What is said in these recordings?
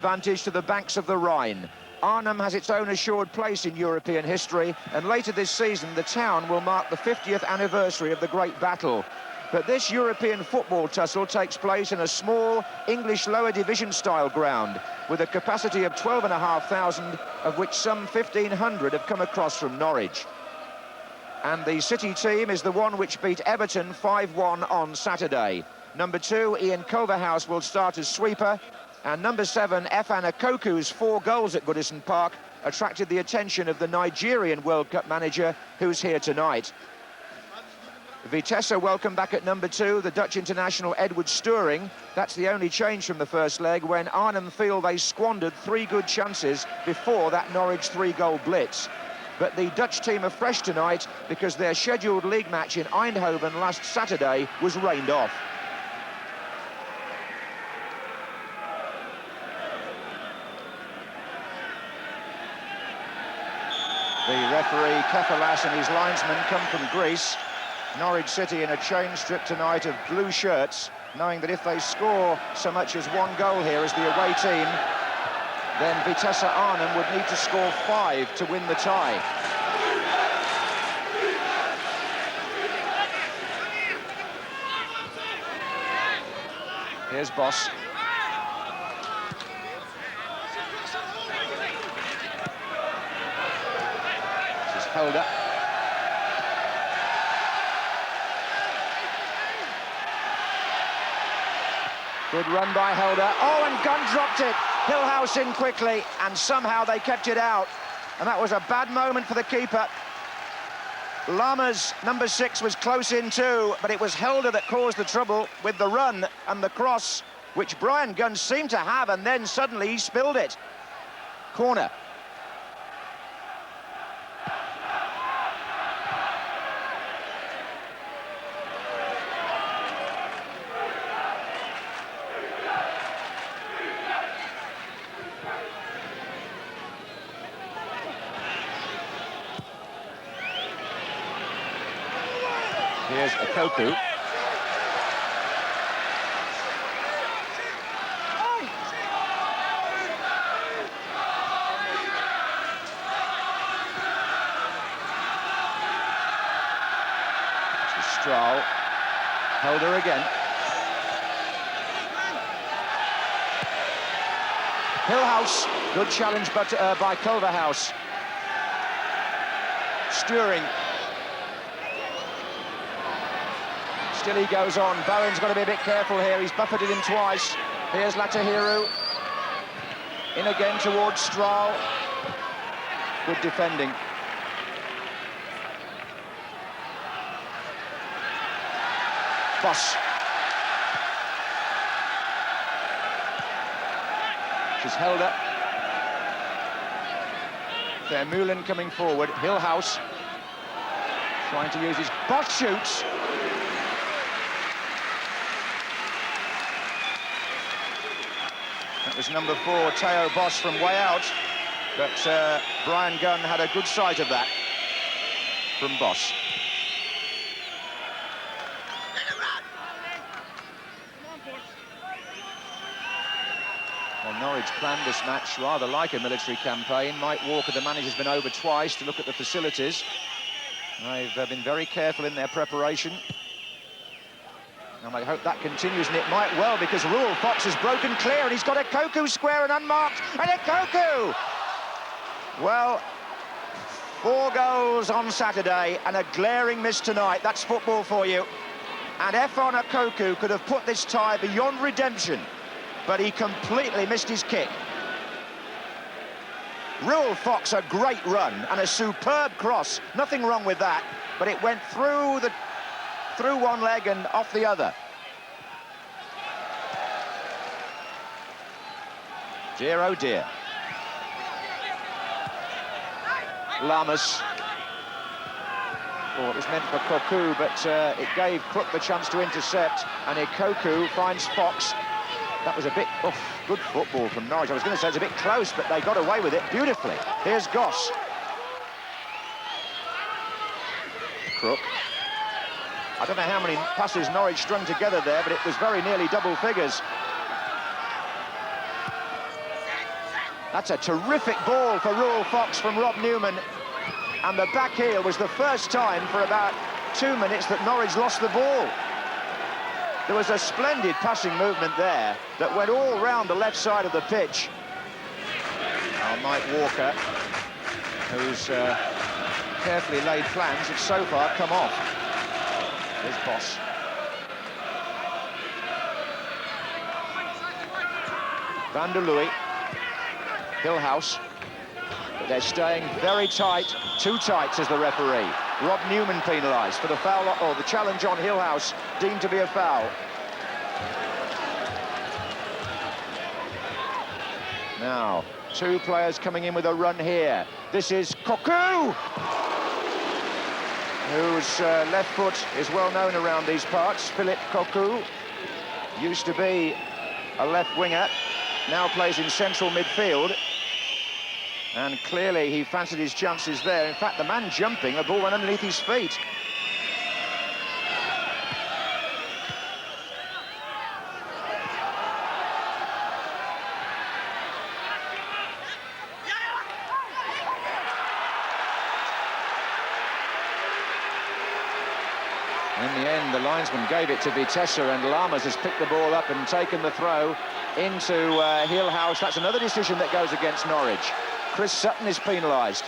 Advantage to the banks of the Rhine. Arnhem has its own assured place in European history, and later this season the town will mark the 50th anniversary of the Great Battle. But this European football tussle takes place in a small English lower division style ground with a capacity of 12,500, of which some 1,500 have come across from Norwich. And the City team is the one which beat Everton 5-1 on Saturday. Number 2, Ian Culverhouse, will start as sweeper. And number 7, Efan Akoku's 4 goals at Goodison Park attracted the attention of the Nigerian World Cup manager, who's here tonight. Vitesse welcome back at number 2, the Dutch international Edward Sturing. That's the only change from the first leg, when Arnhem feel they squandered 3 good chances before that Norwich 3-goal blitz. But the Dutch team are fresh tonight because their scheduled league match in Eindhoven last Saturday was rained off. The referee, Kefalas, and his linesman come from Greece. Norwich City in a chain strip tonight of blue shirts, knowing that if they score so much as 1 goal here as the away team, then Vitesse Arnhem would need to score 5 to win the tie. Here's Boss. Held up. Good run by Helder. Oh, and Gunn dropped it. Hillhouse in quickly, and somehow they kept it out. And that was a bad moment for the keeper. Lammers, number 6, was close in too, but it was Helder that caused the trouble with the run and the cross, which Brian Gunn seemed to have, and then suddenly he spilled it. Corner. Here's Akoku. Strahl. Helder again. Hillhouse. Good challenge but by Culverhouse. Sturing. Still he goes on. Bowen's got to be a bit careful here. He's buffeted him twice. Here's Latahiru. In again towards Strahl. Good defending. Boss. She's held up. Vermeulen coming forward. Hillhouse trying to use his... Boss shoots. That was number 4, Theo Boss, from way out, but Brian Gunn had a good sight of that from Boss. Well, Norwich planned this match rather like a military campaign. Mike Walker, the manager's been over twice to look at the facilities. They've been very careful in their preparation. And I hope that continues, and it might well, because Ruel Fox has broken clear, and he's got Akoku square and unmarked, and Akoku! Well, 4 goals on Saturday, and a glaring miss tonight. That's football for you. And Efan Akoku could have put this tie beyond redemption, but he completely missed his kick. Ruel Fox, a great run, and a superb cross. Nothing wrong with that, but it went through one leg and off the other. Dear, oh dear. Lammers. Oh, it was meant for Koku, but it gave Crook the chance to intercept, and Ikoku finds Fox. That was a bit, good football from Norwich. I was going to say it's a bit close, but they got away with it beautifully. Here's Goss. Crook. I don't know how many passes Norwich strung together there, but it was very nearly double figures. That's a terrific ball for Ruel Fox from Rob Newman. And the back heel was the first time for about 2 minutes that Norwich lost the ball. There was a splendid passing movement there that went all round the left side of the pitch. Mike Walker, who's carefully laid plans, have so far come off. Here's Boss. Van der Looy. Hillhouse. But they're staying very tight. Too tight, says the referee. Rob Newman penalised for the foul, or the challenge on Hillhouse, deemed to be a foul. Now, 2 players coming in with a run here. This is Cocu, whose left foot is well known around these parts. Philippe Cocu used to be a left winger, now plays in central midfield. And clearly he fancied his chances there. In fact, the man jumping, the ball went underneath his feet. In the end, the linesman gave it to Vitesse, and Lammers has picked the ball up and taken the throw into Hillhouse. That's another decision that goes against Norwich. Chris Sutton is penalised.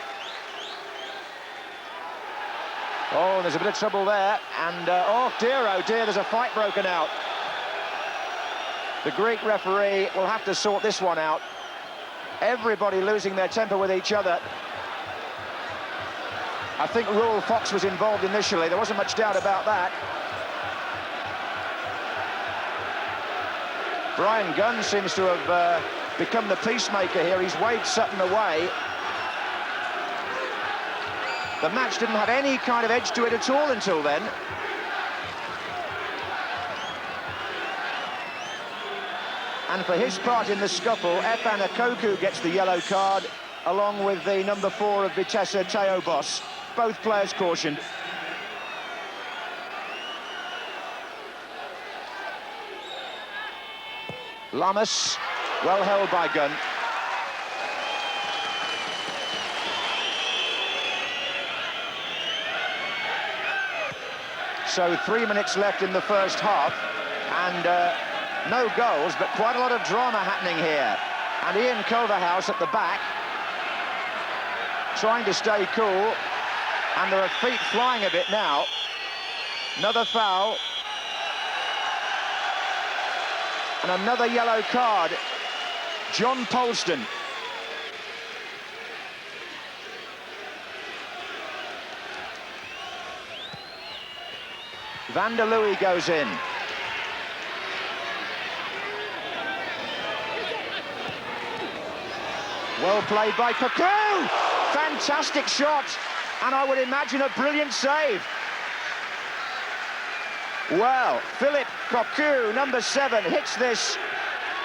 Oh, there's a bit of trouble there, and oh dear, there's a fight broken out. The Greek referee will have to sort this one out. Everybody losing their temper with each other. I think Ruel Fox was involved initially, there wasn't much doubt about that. Brian Gunn seems to have become the peacemaker here. He's waved Sutton away. The match didn't have any kind of edge to it at all until then. And for his part in the scuffle, Efan Akoku gets the yellow card, along with the number 4 of Vitesse, Theo Boss. Both players cautioned. Lammers, well held by Gunn. So 3 minutes left in the first half, and no goals, but quite a lot of drama happening here. And Ian Culverhouse at the back, trying to stay cool, and there are feet flying a bit now. Another foul. And another yellow card. John Polston. Van der Looy goes in. Well played by Cocu. Fantastic shot. And I would imagine a brilliant save. Well, Philippe Cocu, number 7, hits this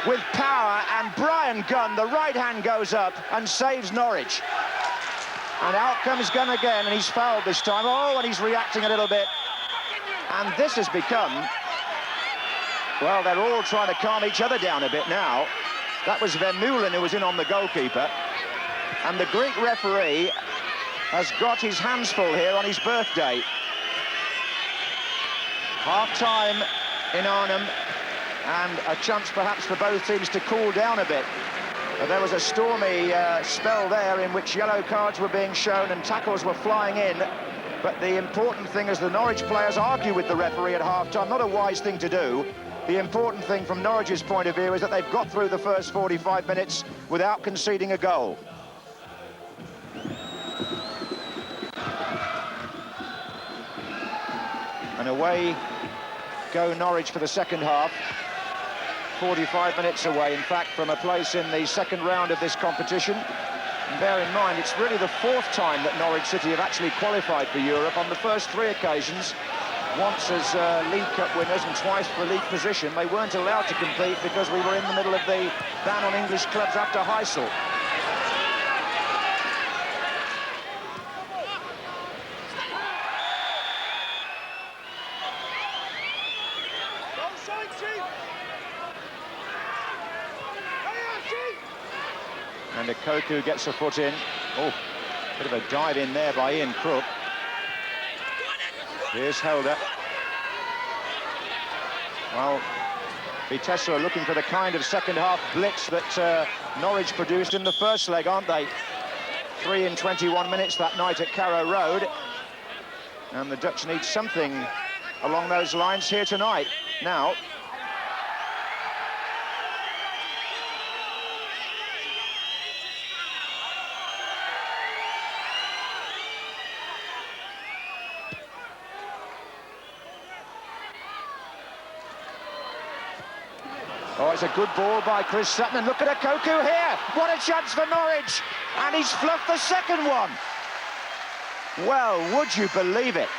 with power, and Brian Gunn, the right hand goes up and saves Norwich. And out comes Gunn again, and he's fouled this time. Oh, and he's reacting a little bit. And this has become, well, they're all trying to calm each other down a bit now. That was Vermeulen who was in on the goalkeeper. And the Greek referee has got his hands full here on his birthday. Half-time in Arnhem, and a chance perhaps for both teams to cool down a bit. There was a stormy spell there in which yellow cards were being shown and tackles were flying in. But the important thing is the Norwich players argue with the referee at half-time. Not a wise thing to do. The important thing from Norwich's point of view is that they've got through the first 45 minutes without conceding a goal. And away go Norwich for the second half. 45 minutes away, in fact, from a place in the second round of this competition. And bear in mind, it's really the 4th time that Norwich City have actually qualified for Europe. On the first 3 occasions, once as League Cup winners and twice for league position, they weren't allowed to compete because we were in the middle of the ban on English clubs after Heysel. And Koku gets a foot in. Oh, bit of a dive in there by Ian Crook. Here's Helder. Well, Vitesse are looking for the kind of second-half blitz that Norwich produced in the first leg, aren't they? 3 in 21 minutes that night at Carrow Road. And the Dutch need something along those lines here tonight. Now, oh, it's a good ball by Chris Sutton, and look at Koku here. What a chance for Norwich, and he's fluffed the second one. Well, would you believe it?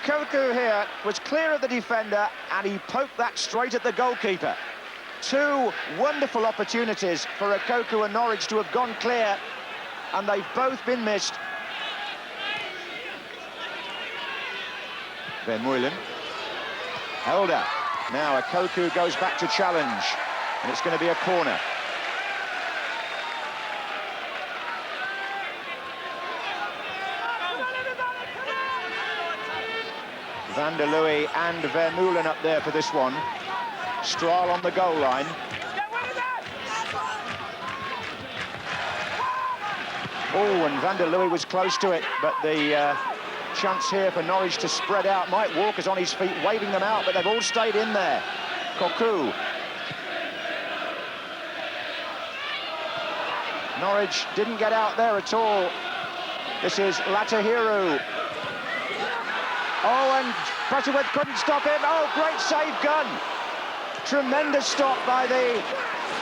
Koku here was clear of the defender, and he poked that straight at the goalkeeper. Two wonderful opportunities for Koku and Norwich to have gone clear, and they've both been missed. Vermeulen. Helder. Now Koku goes back to challenge, and it's going to be a corner. Van der Leeuwen and Vermeulen up there for this one. Strahl on the goal line. Oh, and Van der Leeuwen was close to it, but the chance here for Norwich to spread out. Mike Walker's on his feet, waving them out, but they've all stayed in there. Koku. Norwich didn't get out there at all. This is Latahiru. Oh, and Butterworth couldn't stop him. Oh, great save, Gunn. Tremendous stop by the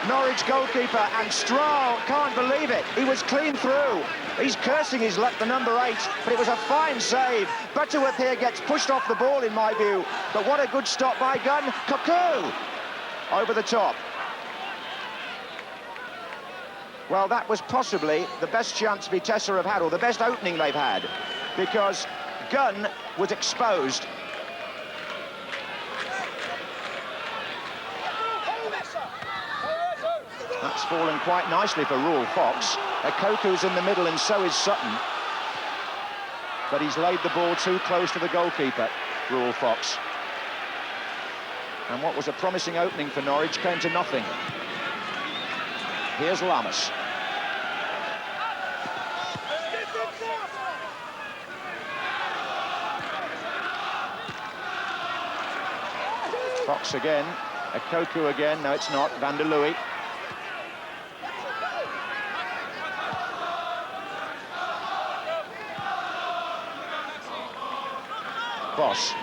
Norwich goalkeeper, and Strahl can't believe it. He was clean through. He's cursing his luck, the number 8, but it was a fine save. Butterworth here gets pushed off the ball, in my view. But what a good stop by Gunn. Koku over the top. Well, that was possibly the best chance Vitesse have had, or the best opening they've had, because Gunn was exposed. That's fallen quite nicely for Ruel Fox. Koku's in the middle, and so is Sutton. But he's laid the ball too close to the goalkeeper, Ruel Fox. And what was a promising opening for Norwich came to nothing. Here's Lamas. Fox again, Koku again. No, it's not. Van der Leeuwen. Boss.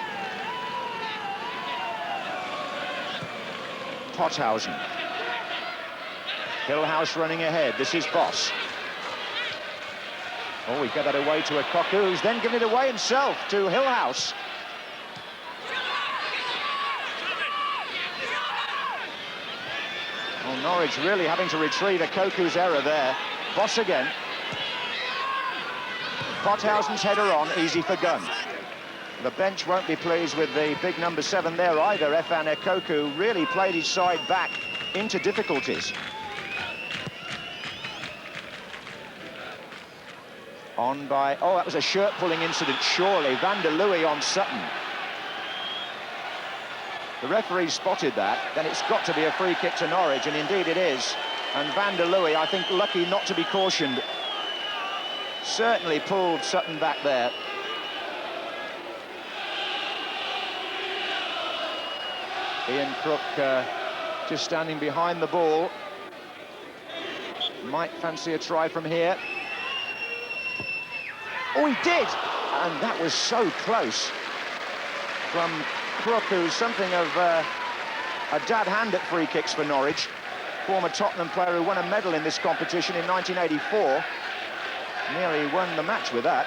Pothausen. Hillhouse running ahead. This is Boss. Oh, he got that away to Koku, who's then given it away himself to Hillhouse. Well, Norwich really having to retrieve Koku's error there. Boss again. Pothausen's header on, easy for Gunn. The bench won't be pleased with the big number 7 there either. Efan Koku really played his side back into difficulties. On by... Oh, that was a shirt-pulling incident, surely. Van der Leeuwen on Sutton. The referee spotted that, then it's got to be a free kick to Norwich, and indeed it is. And Van der Leeuwen, I think, lucky not to be cautioned. Certainly pulled Sutton back there. Ian Crook just standing behind the ball. Might fancy a try from here. Oh, he did! And that was so close from Crook, who's something of a dad hand at free kicks for Norwich. Former Tottenham player who won a medal in this competition in 1984. Nearly won the match with that,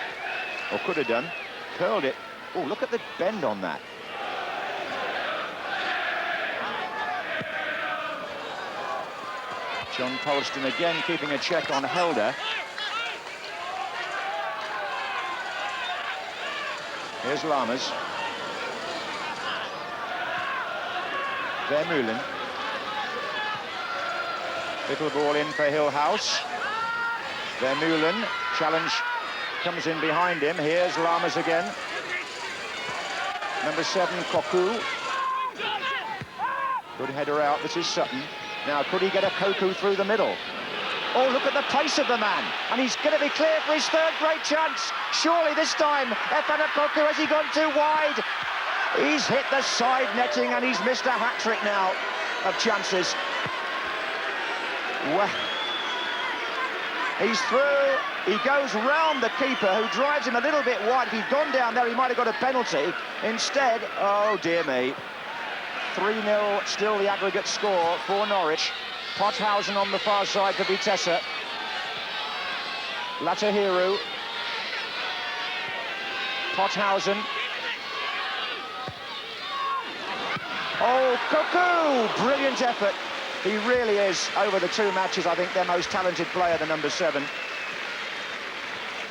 or could have done. Curled it. Oh, look at the bend on that. John Polston again keeping a check on Helder. Here's Lamas. Vermeulen. Little ball in for Hill House. Vermeulen, challenge comes in behind him. Here's Lammers again. Number 7, Cocu. Good header out, this is Sutton. Now, could he get a Cocu through the middle? Oh, look at the pace of the man. And he's going to be clear for his third great chance. Surely this time, Efan Cocu, has he gone too wide? He's hit the side netting and he's missed a hat-trick now of chances. Well, he's through. He goes round the keeper, who drives him a little bit wide. If he'd gone down there, he might have got a penalty. Instead, oh dear me, 3-0, still the aggregate score for Norwich. Pothausen on the far side for Vitesse. Latahiru. Pothausen. Oh, Cocu! Brilliant effort. He really is, over the 2 matches, I think their most talented player, the number 7.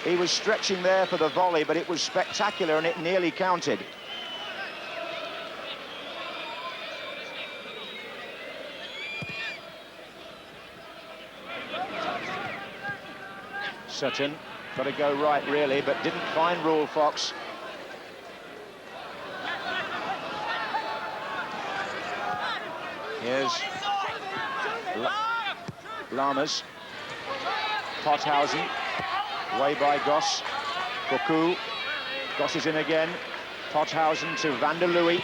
He was stretching there for the volley, but it was spectacular and it nearly counted. Sutton, got to go right really, but didn't find Rule Fox. Here's Lammers. Pothausen, away by Goss. Cocu, Goss is in again. Pothausen to Van der Leeuwen.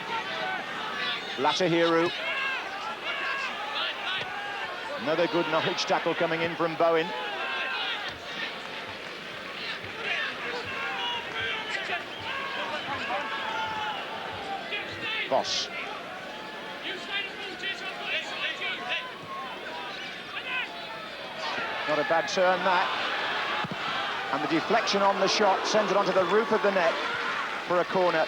Latahiru. Another good Norwich tackle coming in from Bowen. Boss. Not a bad turn, that. And the deflection on the shot sends it onto the roof of the net for a corner.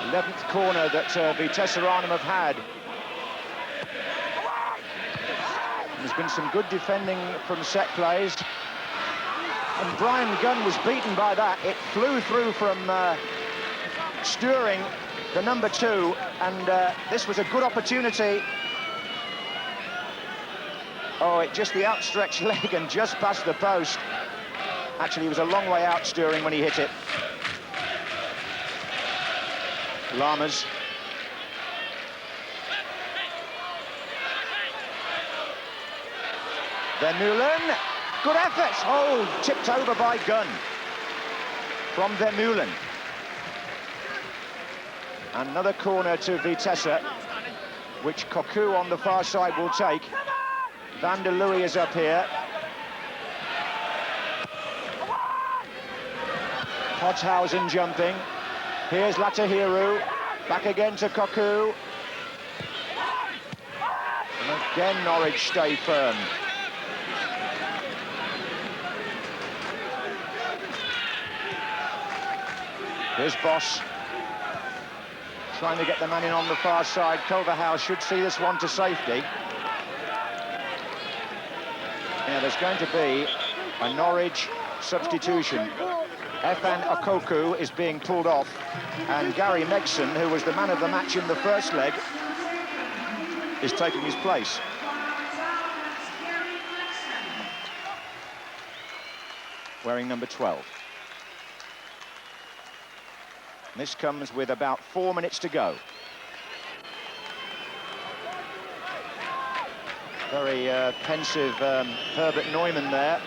The 11th corner that Vitesse Arnhem have had. There's been some good defending from set plays. And Brian Gunn was beaten by that. It flew through from Sturing, the number 2, and this was a good opportunity. Oh, it just the outstretched leg and just past the post. Actually, he was a long way out, Sturing, when he hit it. Lammers. Vermeulen. Good effort. Oh, tipped over by Gunn. From Vermeulen. Another corner to Vitesse, which Cocu on the far side will take. Van der Leeuwen is up here. Pothausen jumping. Here's Latahiru. Back again to Cocu. And again Norwich stay firm. Here's Boss. Trying to get the man in on the far side. Culverhouse should see this one to safety. Yeah, there's going to be a Norwich substitution. Efan Okoku is being pulled off, and Gary Megson, who was the man of the match in the first leg, is taking his place. Wearing number 12. This comes with about 4 minutes to go. Very pensive Herbert Neumann there.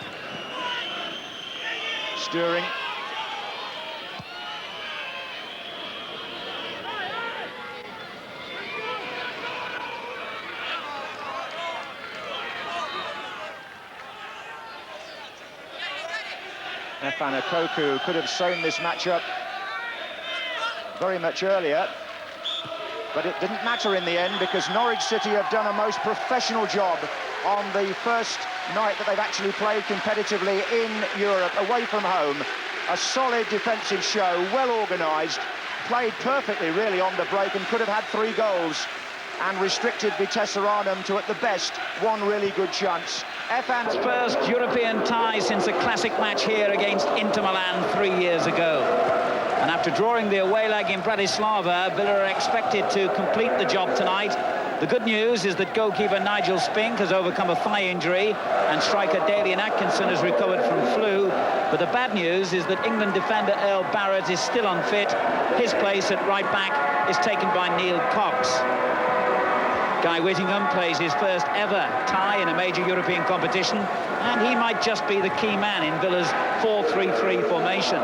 Sturing. Efan Okoku could have sewn this matchup very much earlier, but it didn't matter in the end because Norwich City have done a most professional job on the first night that they've actually played competitively in Europe, away from home. A solid defensive show, well organised, played perfectly really on the break and could have had 3 goals and restricted Vitesse Arnhem to, at the best, 1 really good chance. Efan's first European tie since a classic match here against Inter Milan 3 years ago. And after After drawing the away leg in Bratislava, Villa are expected to complete the job tonight. The good news is that goalkeeper Nigel Spink has overcome a thigh injury and striker Dalian Atkinson has recovered from flu. But the bad news is that England defender Earl Barrett is still unfit. His place at right back is taken by Neil Cox. Guy Whittingham plays his first ever tie in a major European competition, and he might just be the key man in Villa's 4-3-3 formation.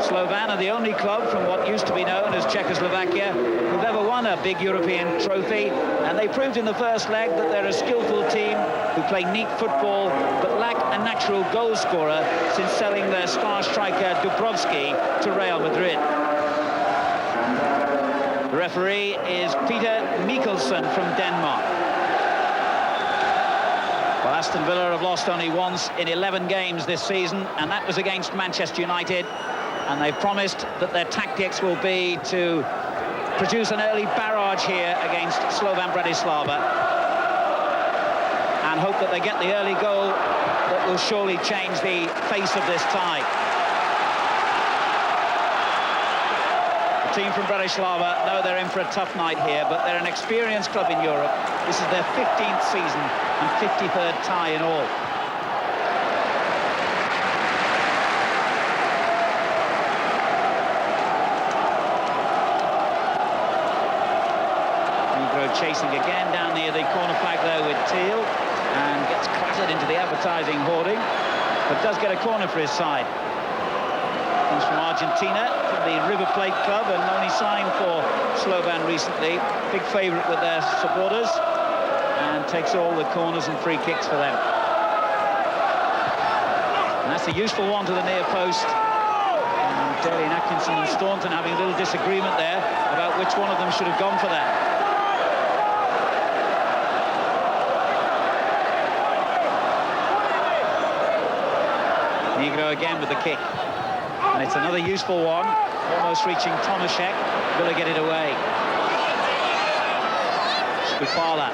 Slovan are the only club from what used to be known as Czechoslovakia who've ever won a big European trophy, and they proved in the first leg that they're a skillful team who play neat football but lack a natural goal scorer since selling their star striker Dubrovsky to Real Madrid. The referee is Peter Mikkelsen from Denmark. Well, Aston Villa have lost only once in 11 games this season, and that was against Manchester United. And they've promised that their tactics will be to produce an early barrage here against Slovan Bratislava and hope that they get the early goal that will surely change the face of this tie. The team from Bratislava know they're in for a tough night here, but they're an experienced club in Europe. This is their 15th season and 53rd tie in all. Chasing again down near the corner flag there with Teal and gets clattered into the advertising hoarding, but does get a corner for his side. Comes from Argentina, from the River Plate club, and only signed for Slovan recently. Big favourite with their supporters, and takes all the corners and free kicks for them. And that's a useful one to the near post. And Dalian Atkinson and Staunton having a little disagreement there about which one of them should have gone for that. Negro again with the kick, and it's another useful one, almost reaching Tomaszek. Villa get it away. Skupala.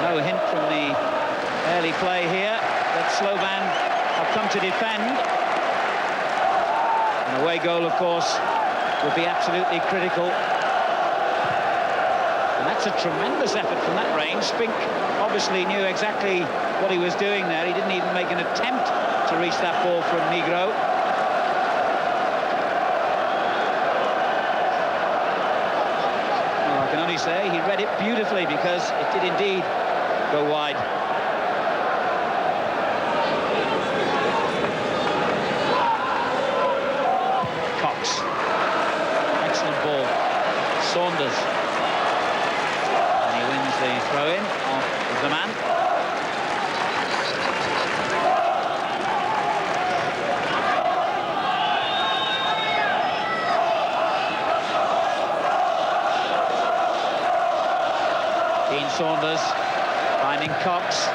No hint from the early play here that Slovan have come to defend. An away goal, of course, would be absolutely critical. And that's a tremendous effort from that range. Spink obviously knew exactly what he was doing there. He didn't even make an attempt to reach that ball from Negro. Well, I can only say he read it beautifully, because it did indeed go wide. Cox. Excellent ball. Saunders. The throw-in of the man. Dean Saunders finding Cox.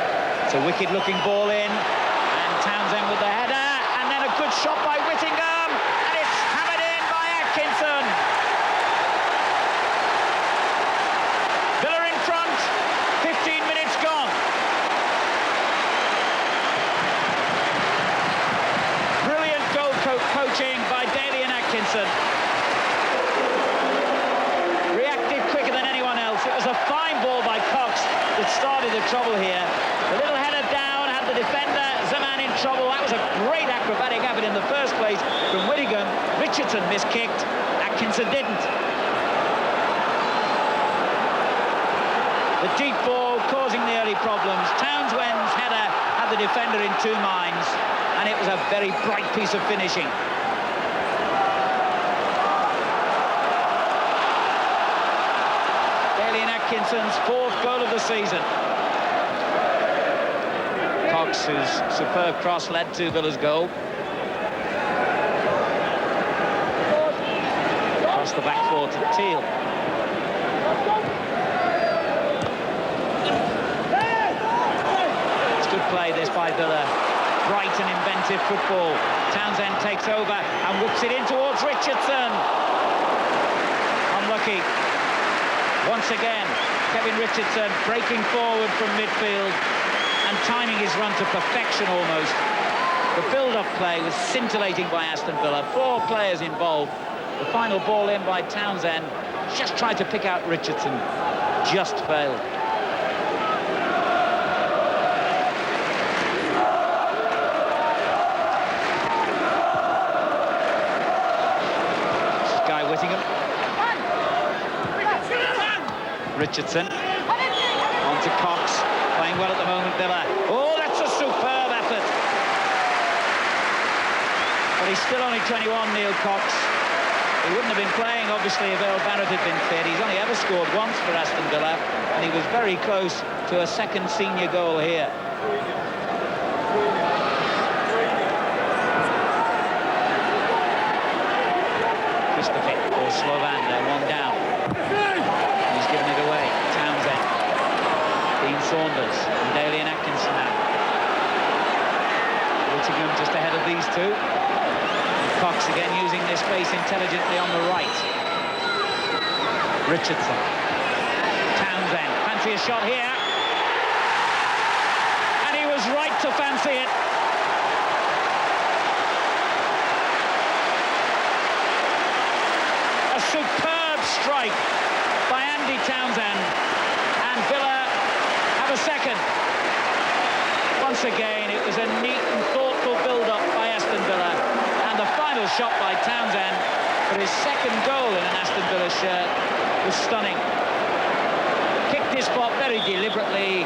It's a wicked-looking ball in, and Townsend with the header, and then a good shot by Whittingham, and it's hammered in by Atkinson. By Dalian Atkinson. Reacted quicker than anyone else. It was a fine ball by Cox that started the trouble here. The little header down had the defender Zaman in trouble. That was a great acrobatic effort in the first place from Whittingham. Richardson miskicked. Atkinson didn't. The deep ball causing the early problems. Townsend's header had the defender in two minds, and it was a very bright piece of finishing. Atkinson's fourth goal of the season. Cox, whose superb cross led to Villa's goal. Across the back four to Teal. It's good play this by Villa. Bright and inventive football. Townsend takes over and whips it in towards Richardson. Unlucky. Once again, Kevin Richardson breaking forward from midfield and timing his run to perfection almost. The build-up play was scintillating by Aston Villa. 4 players involved. The final ball in by Townsend. Just tried to pick out Richardson. Just failed. Richardson on to Cox, playing well at the moment, Villa. Oh, that's a superb effort. But he's still only 21, Neil Cox. He wouldn't have been playing, obviously, if Earl Barrett had been fit. He's only ever scored once for Aston Villa, and he was very close to a second senior goal here. Christopher or Slovan, they're 1 down. He's given it away. Townsend, Dean Saunders, and Daly and Atkinson now. Whittingham just ahead of these two. And Cox again using this space intelligently on the right. Richardson. Townsend, fancy a shot here. And he was right to fancy it. A superb strike by Andy Townsend, and Villa have a second. Once again, it was a neat and thoughtful build-up by Aston Villa, and the final shot by Townsend for his second goal in an Aston Villa shirt was stunning. Kicked his spot very deliberately.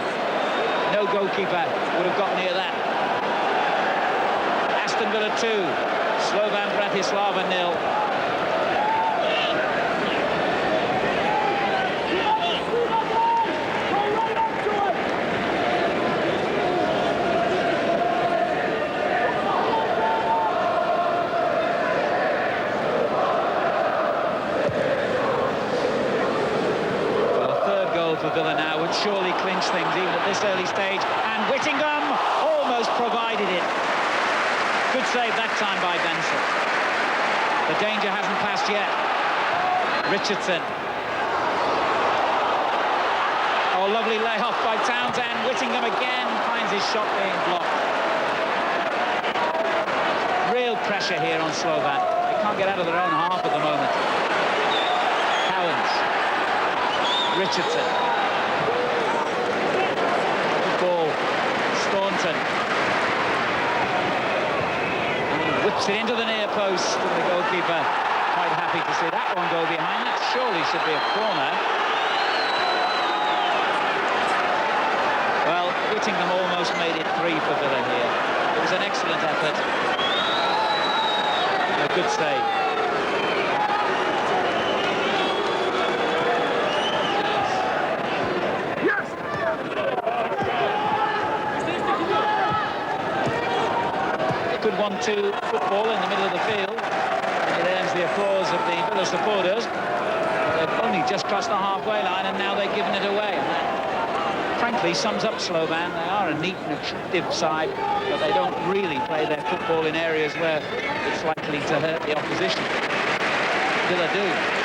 No goalkeeper would have got near that. Aston Villa 2, Slovan Bratislava 0. For Villa now would surely clinch things even at this early stage, and Whittingham almost provided it. Good save that time by Benson. The danger hasn't passed yet. Richardson. Oh, lovely layoff by Townsend. Whittingham again finds his shot being blocked. Real pressure here on Slovan. They can't get out of their own half at the moment. Cowans. Richardson. Good ball. Staunton. And whips it into the near post, and the goalkeeper quite happy to see that one go behind. That surely should be a corner. Well, Whittingham almost made it 3 for Villa here. It was an excellent effort. A good save. Good 1-2 football in the middle of the field. It earns the applause of the Villa supporters. They've only just crossed the halfway line, and now they've given it away. And that, frankly, sums up Slovan. They are a neat and attractive side, but they don't really play their football in areas where it's likely to hurt the opposition. Villa do.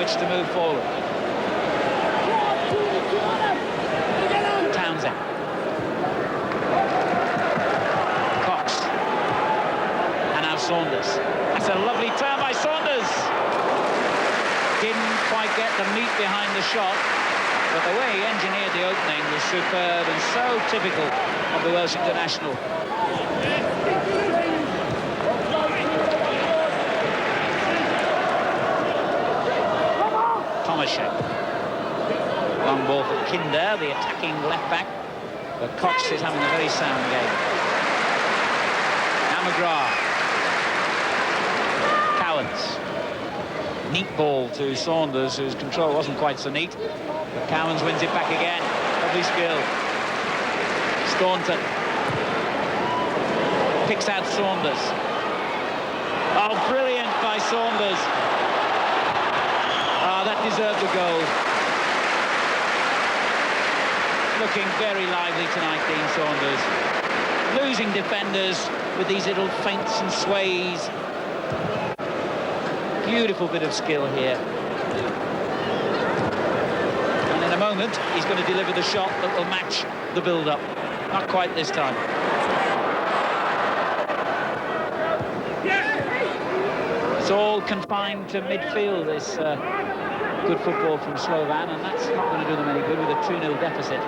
To move forward. Townsend. Cox. And now Saunders. That's a lovely turn by Saunders. Didn't quite get the meat behind the shot, but the way he engineered the opening was superb and so typical of the Welsh international. Long ball for Kinder, the attacking left-back. But Cox is having a very sound game. Now McGrath. Cowans. Neat ball to Saunders, whose control wasn't quite so neat. But Cowans wins it back again. Lovely skill. Staunton. Picks out Saunders. Oh, brilliant by Saunders. That deserved a goal. Looking very lively tonight, Dean Saunders. Losing defenders with these little feints and sways. Beautiful bit of skill here. moment, he's going to deliver the shot that will match the build-up. Not quite this time. It's all confined to midfield, this good football from Slovan, and that's not going to do them any good with a 2-0 deficit.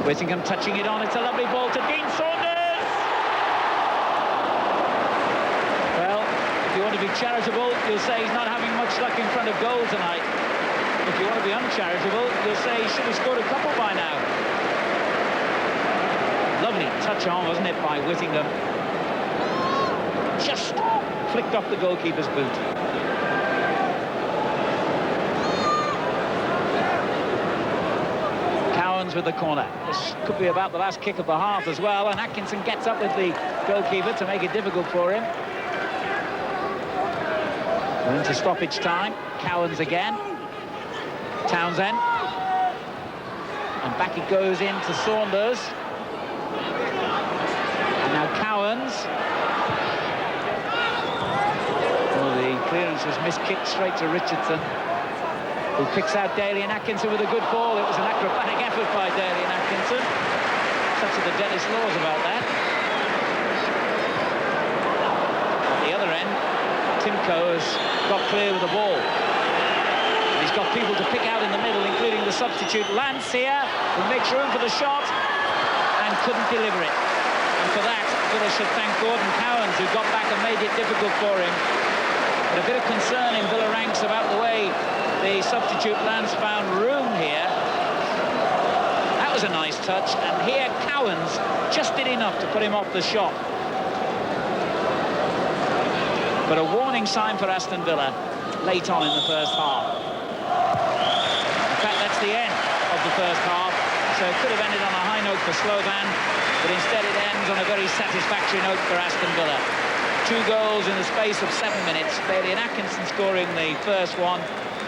Whittingham touching it on. It's a lovely ball to Dean Saunders. Well, if you want to be charitable, you'll say he's not having much luck in front of goal tonight. If you want to be uncharitable, you'll say he should have scored a couple by now. Lovely touch on, wasn't it, by Whittingham? Just flicked off the goalkeeper's boot. With the corner. This could be about the last kick of the half as well, and Atkinson gets up with the goalkeeper to make it difficult for him. We're into stoppage time. Cowans again. Townsend. And back it goes into Saunders. And now Cowans. Well, the clearance was miskicked straight to Richardson, who picks out Daly and Atkinson with a good ball. It was an acrobatic effort by Daly and Atkinson. Such are the Dennis laws about that. At the other end, Timko has got clear with the ball. And he's got people to pick out in the middle, including the substitute Lance here, who makes room for the shot and couldn't deliver it. And for that, Villa should thank Gordon Cowans, who got back and made it difficult for him. But a bit of concern in Villa ranks about the way the substitute Lance found room here. That was a nice touch, and here Cowans just did enough to put him off the shot. But a warning sign for Aston Villa late on in the first half. In fact, that's the end of the first half, so it could have ended on a high note for Slovan, but instead it ends on a very satisfactory note for Aston Villa. 2 goals in the space of 7 minutes. Daly and Atkinson scoring the first one,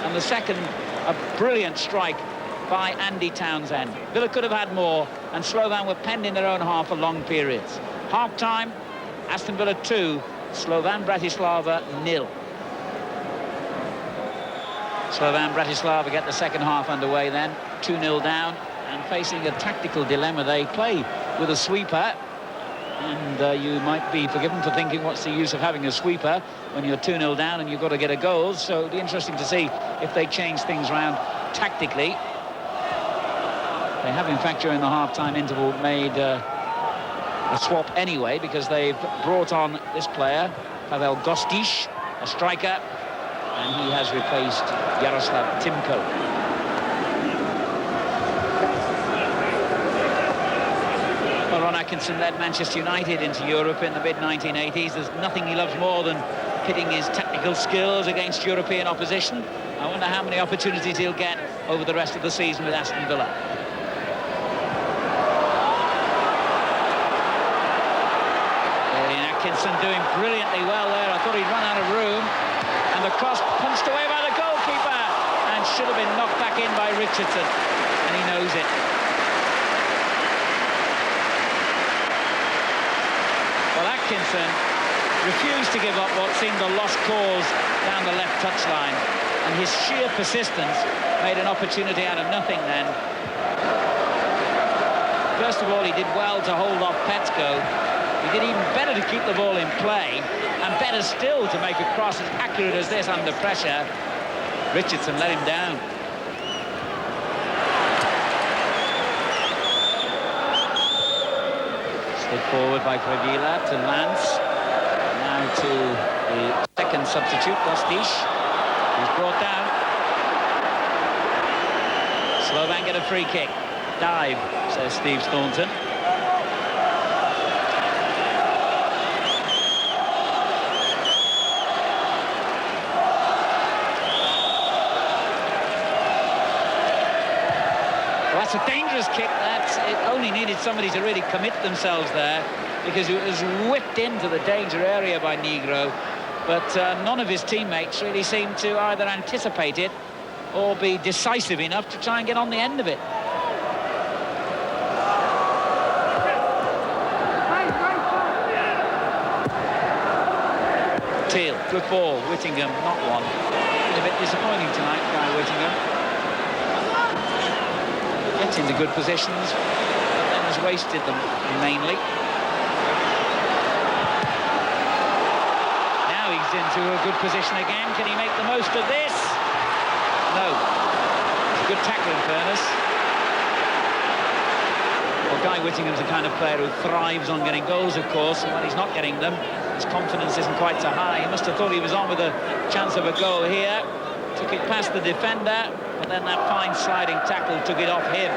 and the second, a brilliant strike by Andy Townsend. Villa could have had more, and Slovan were penned in their own half for long periods. Half-time, Aston Villa 2, Slovan Bratislava 0. Slovan Bratislava get the second half underway then, 2-0 down, and facing a tactical dilemma. They play with a sweeper, and you might be forgiven for thinking, what's the use of having a sweeper when you're 2-0 down and you've got to get a goal? So it'll be interesting to see if they change things around tactically. They have, in fact, during the half-time interval made a swap anyway, because they've brought on this player, Pavel Gostiš, a striker, and he has replaced Jaroslav Timko. Ron Atkinson led Manchester United into Europe in the mid-1980s. There's nothing he loves more than pitting his technical skills against European opposition. I wonder how many opportunities he'll get over the rest of the season with Aston Villa. Atkinson doing brilliantly well there. I thought he'd run out of room, and the cross punched away by the goalkeeper and should have been knocked back in by Richardson, and he knows it. Well, Atkinson refused to give up what seemed a lost cause down the left touchline, and his sheer persistence made an opportunity out of nothing then. First of all, he did well to hold off Petsko. He did even better to keep the ball in play, and better still to make a cross as accurate as this under pressure. Richardson let him down. Slid forward by Previla to Lance. Now to the second substitute, Gostiš. He's brought down. Slovan get a free kick. Dive, says Steve Staunton. That's a dangerous kick. It only needed somebody to really commit themselves there, because it was whipped into the danger area by Negro, but none of his teammates really seemed to either anticipate it or be decisive enough to try and get on the end of it. Teal, good ball. Whittingham, not one. He's a bit disappointing tonight, Guy Whittingham. Gets into good positions, but then has wasted them mainly. Now he's into a good position again. Can he make the most of this? No. It's a good tackle, in fairness. Well, Guy Whittingham's the kind of player who thrives on getting goals, of course, and when he's not getting them, his confidence isn't quite so high. He must have thought he was on with a chance of a goal here. Took it past the defender, but then that fine sliding tackle took it off him.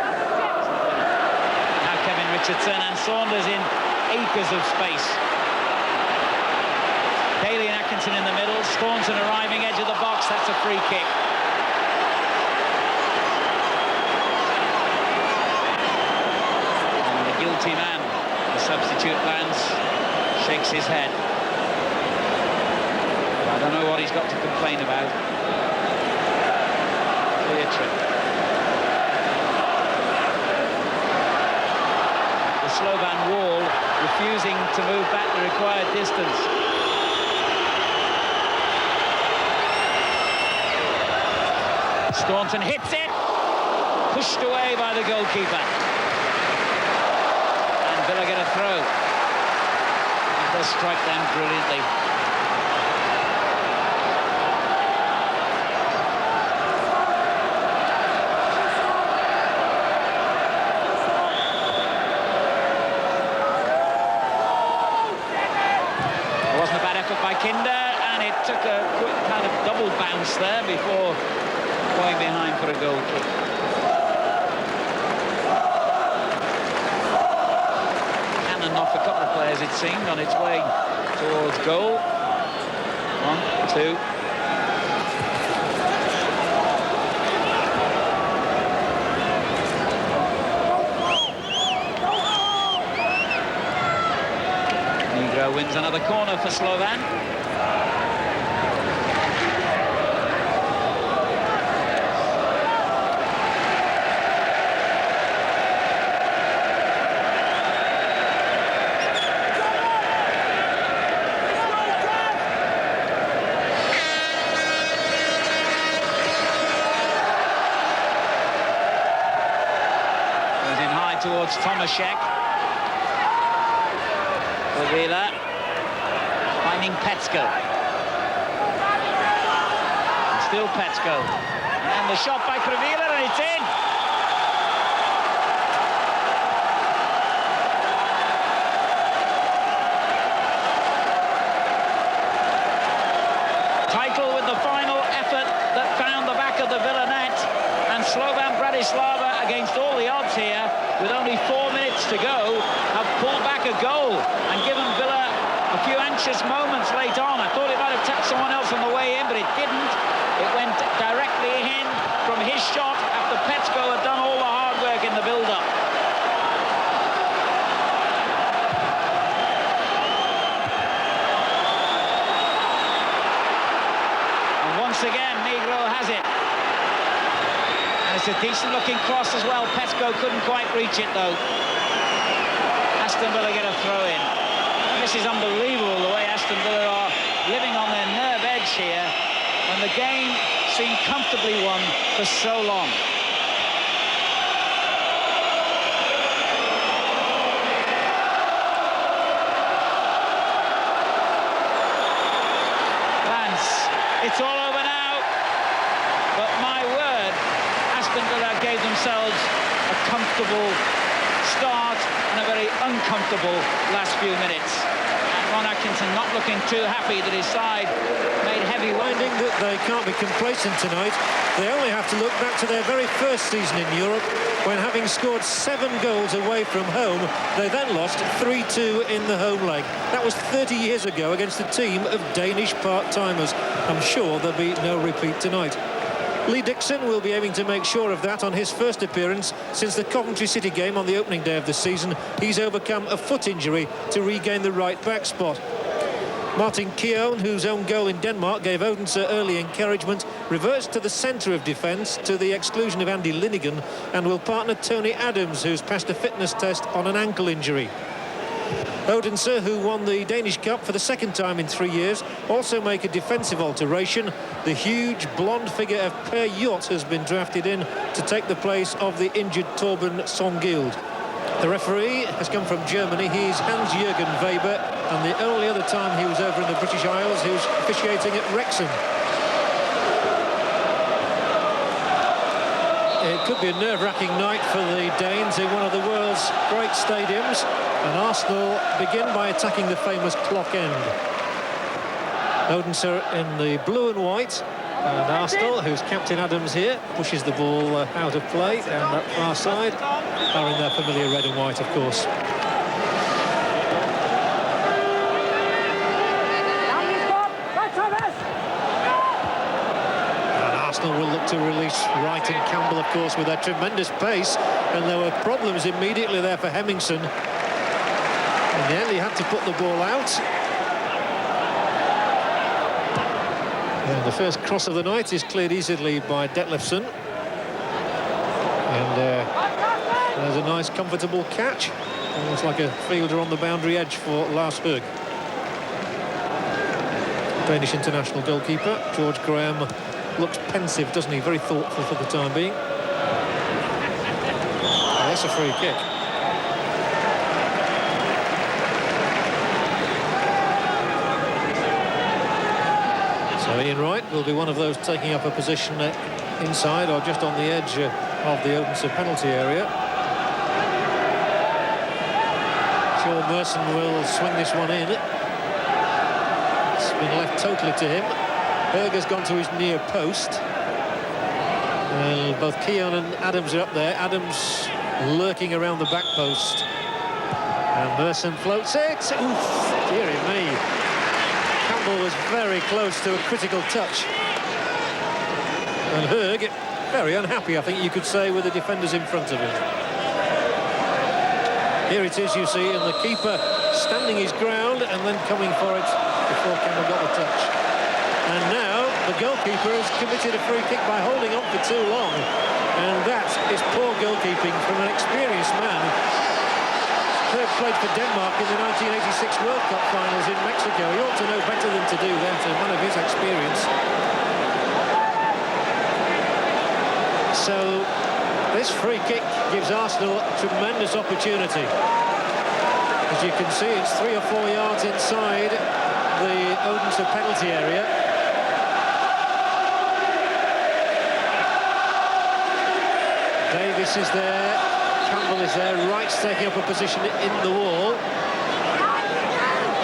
Now Kevin Richardson and Saunders in acres of space. Daly and Atkinson in the middle. Staunton arriving edge of the box. That's a free kick. And the guilty man, the substitute Lance, shakes his head. I don't know what he's got to complain about. Clear trip. The Slovan wall refusing to move back the required distance. Staunton hits it. Pushed away by the goalkeeper. And Villa get a throw. It does strike them brilliantly. By Kinder, and it took a quick kind of double bounce there before going behind for a goal kick. Cannon off a couple of players, it seemed, on its way towards goal. 1, 2. Wins another corner for Slovan. Goes in high towards Tomaszek. Villa. Finding Petsko. And still Petsko. And the shot by Krivila, and it's in. Title with the final effort that found the back of the Villa net. And Slovan Bratislava, against all the odds here, with only 4 minutes to go, have pulled back a goal and given Villa a few anxious moments late on. I thought it might have tapped someone else on the way in, but it didn't. It went directly in from his shot after Petsko had done all the hard work in the build-up. And once again, Negro has it. And it's a decent-looking cross as well. Petsko couldn't quite reach it, though. Aston Villa get a throw-in. This is unbelievable, the way Aston Villa are living on their nerve edge here when the game seemed comfortably won for so long. Lance, it's all over now, but my word, Aston Villa gave themselves a comfortable start and a very uncomfortable last few minutes. And Ron Atkinson not looking too happy that his side made heavy Finding that they can't be complacent tonight. They only have to look back to their very first season in Europe, when having scored 7 goals away from home, they then lost 3-2 in the home leg. That was 30 years ago against a team of Danish part-timers. I'm sure there'll be no repeat tonight. Lee Dixon will be aiming to make sure of that on his first appearance since the Coventry City game on the opening day of the season. He's overcome a foot injury to regain the right back spot. Martin Keown, whose own goal in Denmark gave Odense early encouragement, reverts to the centre of defence to the exclusion of Andy Linnigan and will partner Tony Adams, who's passed a fitness test on an ankle injury. Odense, who won the Danish Cup for the second time in 3 years, also make a defensive alteration. The huge blonde figure of Per Hjort has been drafted in to take the place of the injured Torben Songild. The referee has come from Germany. He's Hans-Jürgen Weber, and the only other time he was over in the British Isles, he was officiating at Wrexham. It could be a nerve-wracking night for the Danes in one of the world's great stadiums, and Arsenal begin by attacking the famous clock end. Odense in the blue and white, and Arsenal, who's Captain Adams here, pushes the ball out of play down that far side, are in their familiar red and white, of course. Will look to release Wright and Campbell, of course, with their tremendous pace, and there were problems immediately there for Hemmingson. In the end, he had to put the ball out. And the first cross of the night is cleared easily by Detlefsen. And there's a nice, comfortable catch. Almost like a fielder on the boundary edge for Lars Høgh. Danish international goalkeeper, George Graham, looks pensive, doesn't he? Very thoughtful for the time being. Oh, that's a free kick. So Ian Wright will be one of those taking up a position inside or just on the edge of the Odense penalty area. Sure, Merson will swing this one in. It's been left totally to him. Høgh has gone to his near post. Both Keown and Adams are up there. Adams lurking around the back post. And Merson floats it. Oof, dearie me. Campbell was very close to a critical touch. And Høgh, very unhappy, I think you could say, with the defenders in front of him. Here it is, you see, and the keeper standing his ground and then coming for it before Campbell got the touch. And now the goalkeeper has committed a free kick by holding on for too long. And that is poor goalkeeping from an experienced man. Høgh played for Denmark in the 1986 World Cup finals in Mexico. He ought to know better than to do that, a man of his experience. So this free kick gives Arsenal a tremendous opportunity. As you can see, it's 3 or 4 yards inside the Odense penalty area. Davis is there, Campbell is there, Wright's taking up a position in the wall.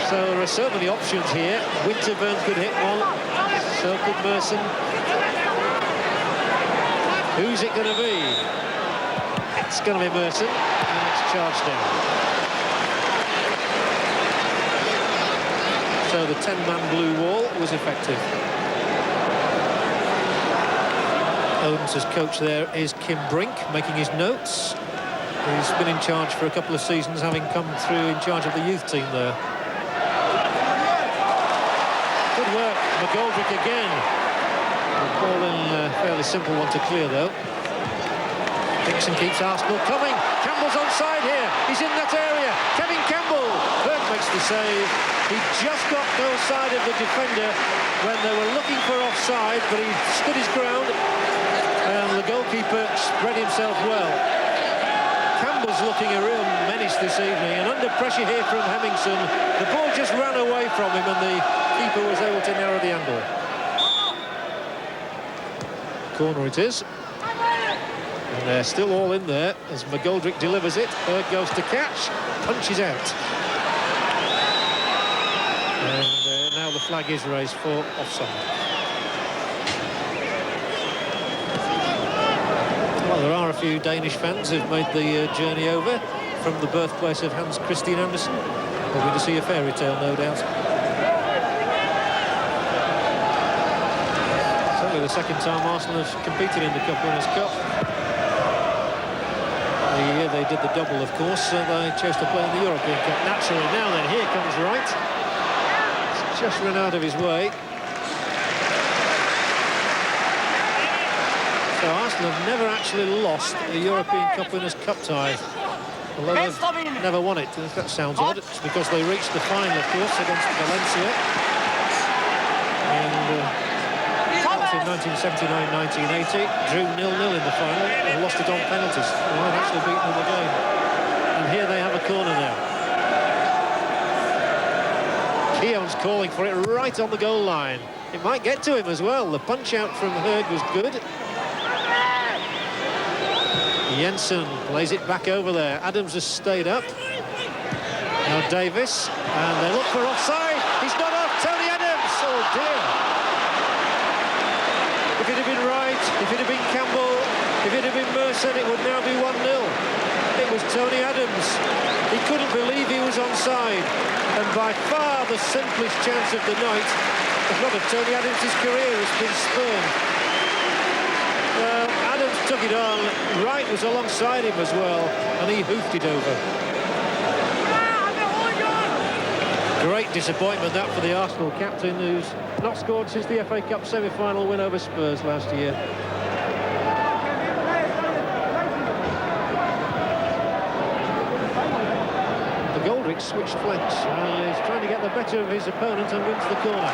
So there are so many options here. Winterburn could hit one, so could Merson. Who's it going to be? It's going to be Merson, and it's charged down. So the 10-man blue wall was effective. Odense's coach there is Kim Brink, making his notes. He's been in charge for a couple of seasons, having come through in charge of the youth team there. Good work, McGoldrick again. The ball in a fairly simple one to clear, though. Dixon keeps Arsenal coming. Campbell's onside here. He's in that area. Kevin Campbell. Høgh makes the save. He just got no side of the defender when they were looking for offside, but he stood his ground. And the goalkeeper spread himself well. Campbell's looking a real menace this evening, and under pressure here from Hemmingson, the ball just ran away from him and the keeper was able to narrow the angle. Corner it is. And they're still all in there as McGoldrick delivers it. Høgh goes to catch, punches out. And now the flag is raised for offside. Well, there are a few Danish fans who've made the journey over from the birthplace of Hans Christian Andersen. Hoping to see a fairy tale, no doubt. It's only the second time Arsenal have competed in the Cup Winners' Cup. The year they did the double, of course, so they chose to play in the European Cup. Naturally, now then, here comes Wright. It's just ran out of his way. So Arsenal have never actually lost a European Cup Winners' Cup tie. Although they've never won it. That sounds odd. It's because they reached the final, of course, against Valencia. And in 1979-1980, drew 0-0 in the final and lost it on penalties. They might actually beaten them again. And here they have a corner now. Keown's calling for it right on the goal line. It might get to him as well. The punch out from Hurd was good. Jensen plays it back over there. Adams has stayed up. Now Davis, and they look for offside. He's not off. Tony Adams. Oh dear. If it had been Wright, if it had been Campbell, if it had been Merson, it would now be 1-0. It was Tony Adams. He couldn't believe he was onside. And by far the simplest chance of the night, if not of Tony Adams' career, has been spurned. Adams took it on. Wright was alongside him as well, and he hoofed it over. Great disappointment that for the Arsenal captain, who's not scored since the FA Cup semi-final win over Spurs last year. McGoldrick switched flanks and is trying to get the better of his opponent and wins the corner.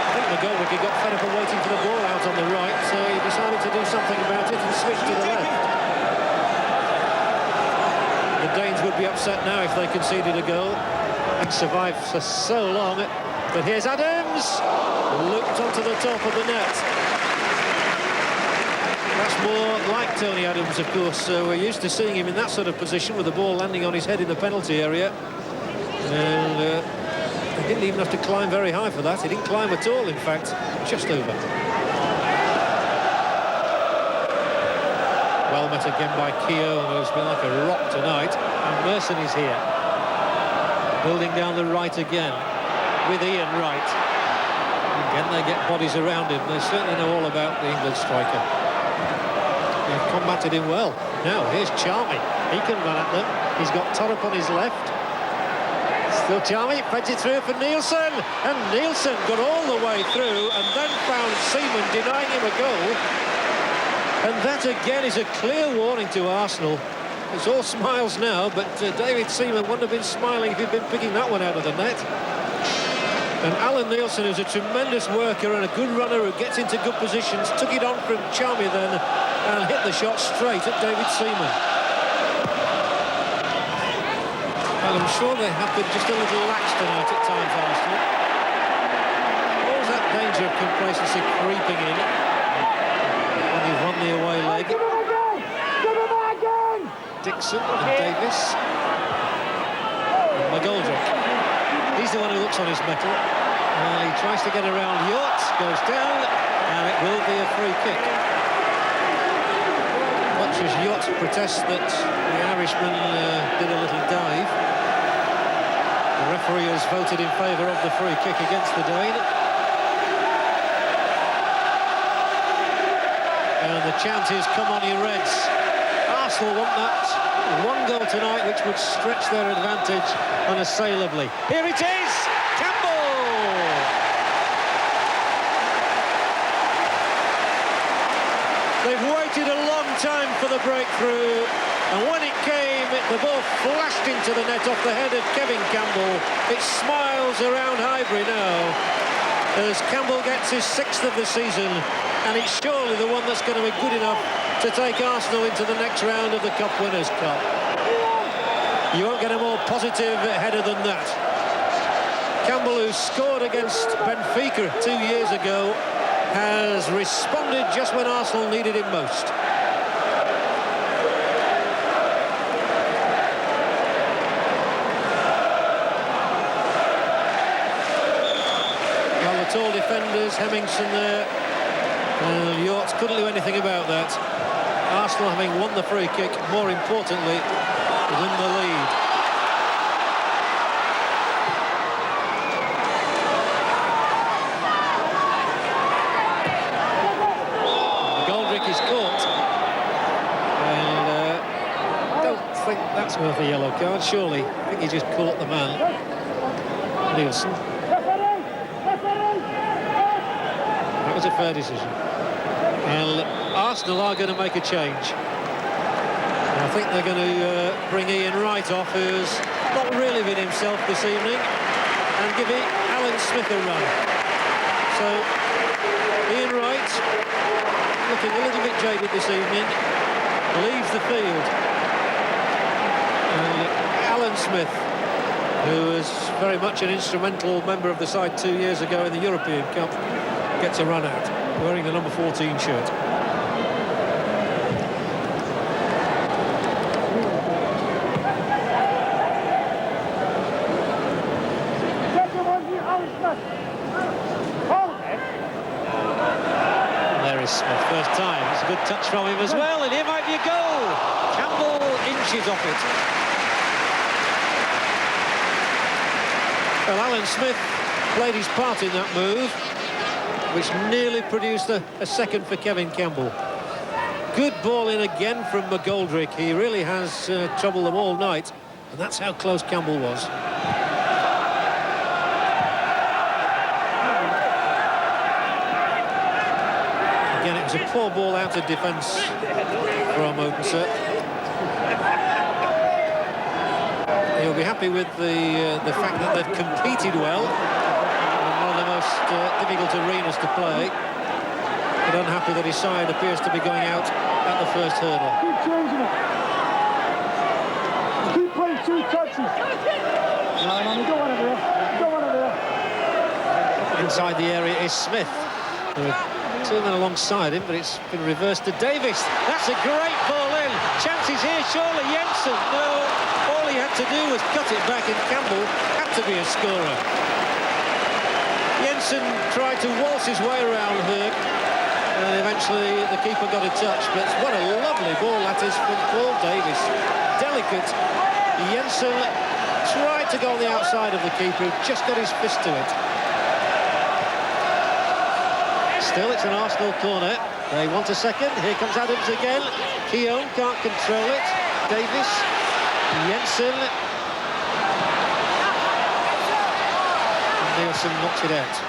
I think McGoldrick, he got fed up of waiting for the ball out on the right, so he decided to do something about it and switch to the left. The Danes would be upset now if they conceded a goal and survived for so long. But here's Adams, looped onto the top of the net. That's more like Tony Adams, of course. So we're used to seeing him in that sort of position with the ball landing on his head in the penalty area. And he didn't even have to climb very high for that. He didn't climb at all, in fact, just over. Well met again by Keown, who's been like a rock tonight. And Merson is here. Building down the right again with Ian Wright. Again, they get bodies around him. They certainly know all about the England striker. They've combated him well. Now, here's Charmy. He can run at them. He's got Torrup on his left. Still Charmy, feds it through for Nielsen. And Nielsen got all the way through and then found Seaman denying him a goal. And that again is a clear warning to Arsenal. It's all smiles now, but David Seaman wouldn't have been smiling if he'd been picking that one out of the net. And Alan Nielsen, who's a tremendous worker and a good runner who gets into good positions, took it on from Charmy then and hit the shot straight at David Seaman. And I'm sure they have been just a little lax tonight at times, Arsenal. Always that danger of complacency creeping in. You've won the away leg. Dixon and Davis. And McGoldrick. He's the one who looks on his mettle. He tries to get around Yacht, goes down, and it will be a free kick. Much as Yacht protests that the Irishman did a little dive, the referee has voted in favour of the free kick against the Dane. And the chant is, come on, you Reds. Arsenal want that one goal tonight, which would stretch their advantage unassailably. Here it is, Campbell! They've waited a long time for the breakthrough, and when it came, the ball flashed into the net off the head of Kevin Campbell. It smiles around Highbury now, as Campbell gets his 6th of the season, and it's surely the one that's going to be good enough to take Arsenal into the next round of the Cup Winners' Cup. You won't get a more positive header than that. Campbell, who scored against Benfica 2 years ago, has responded just when Arsenal needed him most. Well, the tall defenders, Hemmingson there, and Yachts couldn't do anything about that. Arsenal having won the free kick, more importantly, win the lead. Goldrick is caught. And don't think that's worth a yellow card, surely. I think he just caught the man. Nielsen. That was a fair decision. And Arsenal are going to make a change. I think they're going to bring Ian Wright off, who's not really been himself this evening, and give it Alan Smith a run. So Ian Wright, looking a little bit jaded this evening, leaves the field. And Alan Smith, who was very much an instrumental member of the side 2 years ago in the European Cup, gets a run out, wearing the number 14 shirt. There is Smith, first time. It's a good touch from him as well, and here might be a goal. Campbell inches off it. Well, Alan Smith played his part in that move, which nearly produced a second for Kevin Campbell. Good ball in again from McGoldrick. He really has troubled them all night, and that's how close Campbell was. Again, it was a poor ball out of defence from Odense. He'll be happy with the fact that they've competed well in one of the most difficult arenas to play, but unhappy that his side appears to be going out at the first hurdle. Keep changing it. Keep playing 2 touches. No, you don't want it there. You don't want it there. Inside the area is Smith. There are 2 men alongside him, but it's been reversed to Davis. That's a great ball in. Chances here, surely. Jensen, no. All he had to do was cut it back, and Campbell had to be a scorer. Jensen tried to waltz his way around Herc, and eventually the keeper got a touch. But what a lovely ball that is from Paul Davis. Delicate. Jensen tried to go on the outside of the keeper, who just got his fist to it. Still, it's an Arsenal corner. They want a second. Here comes Adams again. Keown can't control it. Davis. Jensen. Nielsen knocks it out.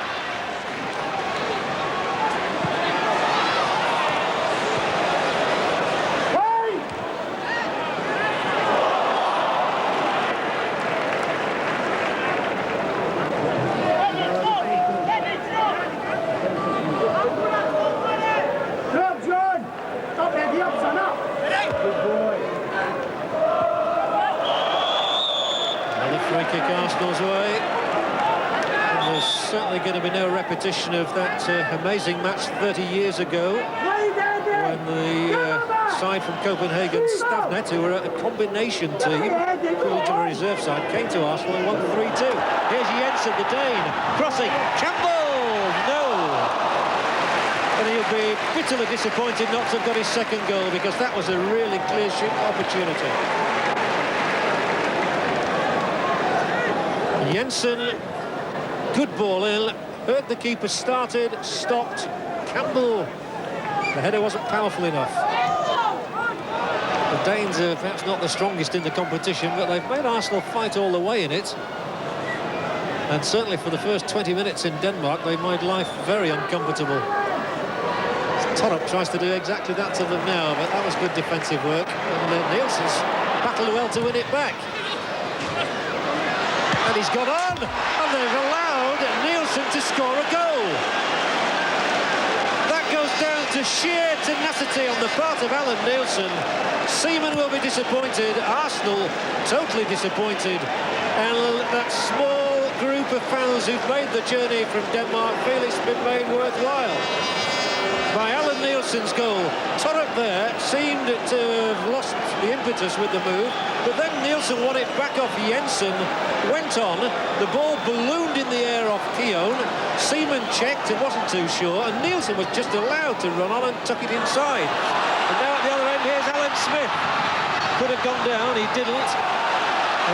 Free kick Arsenal's way. And there's certainly going to be no repetition of that amazing match 30 years ago, when the side from Copenhagen, Stavnet, who were a combination team, equivalent to a reserve side, came to Arsenal and won 3-2. Here's Jensen, the Dane, crossing. Campbell! No! And he'll be bitterly disappointed not to have got his second goal, because that was a really clear shoot opportunity. Jensen, good ball in, heard the keeper started, stopped. Campbell, the header wasn't powerful enough. The Danes are perhaps not the strongest in the competition, but they've made Arsenal fight all the way in it. And certainly for the first 20 minutes in Denmark, they made life very uncomfortable. Torup tries to do exactly that to them now, but that was good defensive work. And Nielsen's battled well to win it back. And he's got on, and they've allowed Nielsen to score a goal. That goes down to sheer tenacity on the part of Alan Nielsen. Seaman will be disappointed, Arsenal totally disappointed, and that small group of fans who've made the journey from Denmark feel it's been made worthwhile by Alan Nielsen's goal. Torup there seemed to have lost the impetus with the move, but then Nielsen won it back off Jensen, went on, the ball ballooned in the air off Keown, Seaman checked and wasn't too sure, and Nielsen was just allowed to run on and tuck it inside. And now at the other end, here's Alan Smith. Could have gone down, he didn't.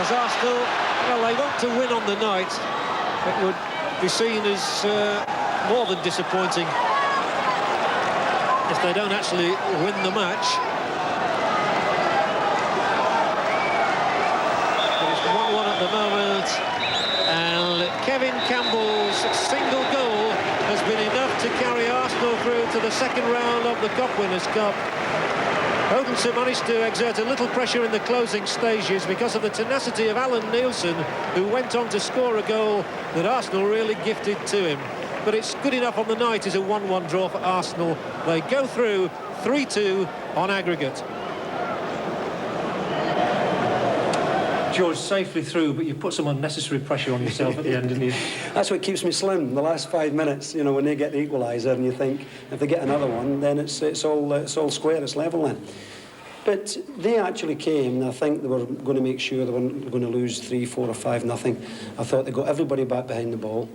As Arsenal, well, they want to win on the night. It would be seen as more than disappointing if they don't actually win the match. But it's 1-1 at the moment, and Kevin Campbell's single goal has been enough to carry Arsenal through to the second round of the Cup Winners' Cup. Odense managed to exert a little pressure in the closing stages because of the tenacity of Alan Nielsen, who went on to score a goal that Arsenal really gifted to him. But it's good enough on the night as a 1-1 draw for Arsenal. They go through 3-2 on aggregate. George, safely through, but you put some unnecessary pressure on yourself at the end, didn't you? That's what keeps me slim, the last 5 minutes, you know, when they get the equaliser and you think if they get another one, then it's all square, it's level then. But they actually came, and I think they were going to make sure they weren't going to lose 3, 4 or 5-0. I thought they got everybody back behind the ball,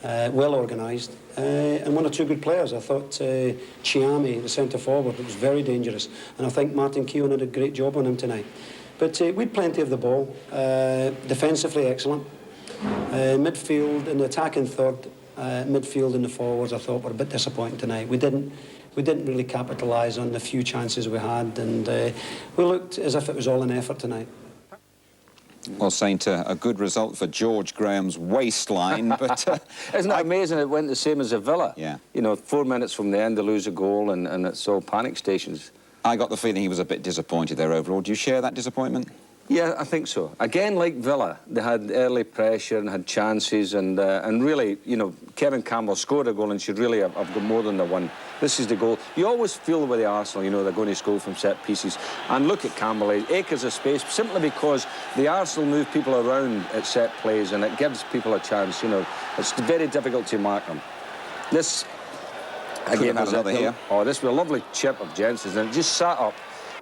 well organised, and 1 or 2 good players. I thought Chiami, the centre forward, was very dangerous, and I think Martin Keown did a great job on him tonight. But we had plenty of the ball, defensively excellent. Midfield and the attacking third, midfield and the forwards, I thought were a bit disappointing tonight. We didn't really capitalise on the few chances we had, and we looked as if it was all an effort tonight. Well, Saint, a good result for George Graham's waistline, but... Isn't it amazing it went the same as a Villa? Yeah. You know, 4 minutes from the end, they lose a goal, and it's all panic stations. I got the feeling he was a bit disappointed there overall. Do you share that disappointment? Yeah, I think so. Again, like Villa, they had early pressure and had chances, and really, you know, Kevin Campbell scored a goal and should really have got more than the one. This is the goal. You always feel with the Arsenal, you know, they're going to score from set pieces. And look at Campbell, acres of space, simply because the Arsenal move people around at set plays, and it gives people a chance, you know. It's very difficult to mark them. This... Again, another here. Oh, this was a lovely chip of Jensen's, and it just sat up.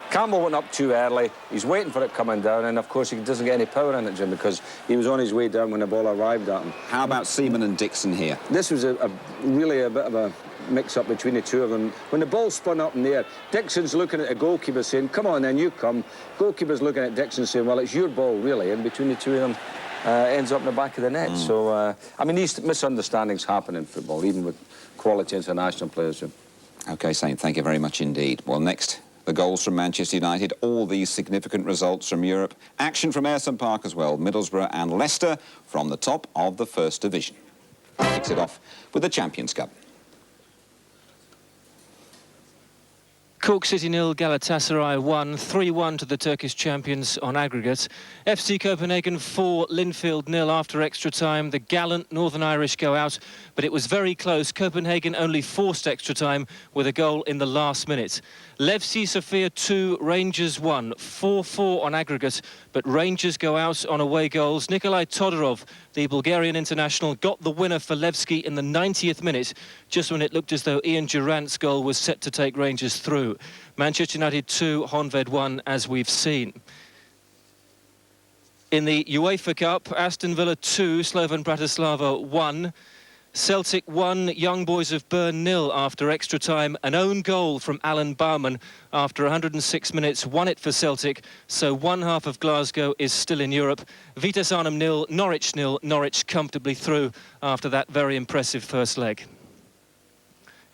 Campbell went up too early. He's waiting for it coming down, and of course he doesn't get any power in it, Jim, because he was on his way down when the ball arrived at him. How about Seaman and Dixon here? This was really a bit of a mix-up between the two of them. When the ball spun up in the air, Dixon's looking at the goalkeeper saying, "Come on, then, you come." Goalkeeper's looking at Dixon saying, "Well, it's your ball, really," and between the two of them, ends up in the back of the net. So, I mean, these misunderstandings happen in football, even with quality international players. OK, Saint, thank you very much indeed. Well, next, the goals from Manchester United, all these significant results from Europe. Action from Ayresome Park as well, Middlesbrough and Leicester from the top of the First Division. Kicks it off with the Champions Cup. Cork City 0, Galatasaray 1, 3-1 to the Turkish champions on aggregate. FC Copenhagen 4, Linfield 0 after extra time. The gallant Northern Irish go out, but it was very close. Copenhagen only forced extra time with a goal in the last minute. Levski Sofia 2, Rangers 1, 4-4 on aggregate, but Rangers go out on away goals. Nikolai Todorov, the Bulgarian international, got the winner for Levski in the 90th minute, just when it looked as though Ian Durrant's goal was set to take Rangers through. Manchester United 2, Honved 1, as we've seen. In the UEFA Cup, Aston Villa 2, Slovan Bratislava 1. Celtic 1, Young Boys of Bern 0 after extra time. An own goal from Alan Bowman after 106 minutes won it for Celtic. So one half of Glasgow is still in Europe. Vitesse Arnhem 0, Norwich 0. Norwich comfortably through after that very impressive first leg.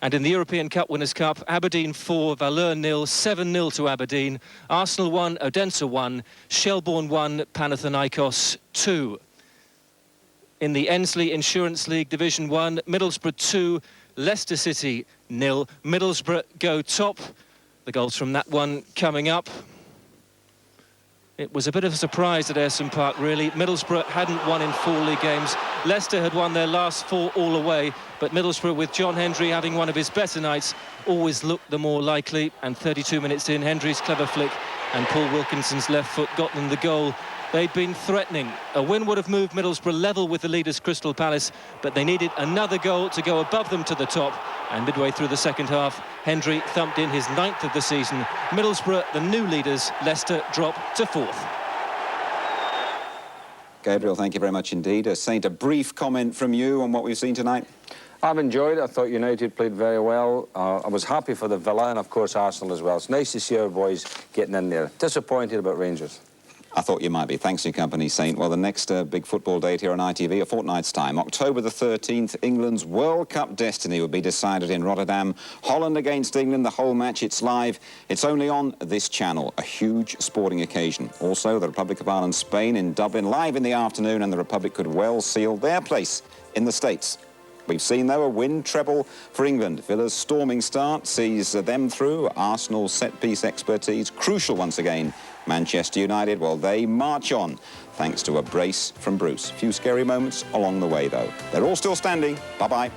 And in the European Cup Winners' Cup, Aberdeen 4, Valur 0, 7-0 to Aberdeen. Arsenal 1, Odense 1, Shelbourne 1, Panathinaikos 2. In the Ensley Insurance League Division 1, Middlesbrough 2, Leicester City 0. Middlesbrough go top. The goals from that one coming up. It was a bit of a surprise at Ayresome Park, really. Middlesbrough hadn't won in 4 league games. Leicester had won their last 4 all away, but Middlesbrough, with John Hendry having one of his better nights, always looked the more likely. And 32 minutes in, Hendry's clever flick and Paul Wilkinson's left foot got them the goal they'd been threatening. A win would have moved Middlesbrough level with the leaders Crystal Palace, but they needed another goal to go above them to the top. And midway through the second half, Hendry thumped in his 9th of the season. Middlesbrough, the new leaders. Leicester drop to 4th. Gabriel, thank you very much indeed. Saint, a brief comment from you on what we've seen tonight. I've enjoyed it. I thought United played very well. I was happy for the Villa and, of course, Arsenal as well. It's nice to see our boys getting in there. Disappointed about Rangers. I thought you might be. Thanks for your company, Saint. Well, the next big football date here on ITV, a fortnight's time. October the 13th, England's World Cup destiny will be decided in Rotterdam. Holland against England, the whole match, it's live. It's only on this channel, a huge sporting occasion. Also, the Republic of Ireland, Spain in Dublin, live in the afternoon, and the Republic could well seal their place in the States. We've seen, though, a win treble for England. Villa's storming start sees them through. Arsenal's set-piece expertise, crucial once again. Manchester United, well, they march on, thanks to a brace from Bruce. A few scary moments along the way, though. They're all still standing. Bye-bye.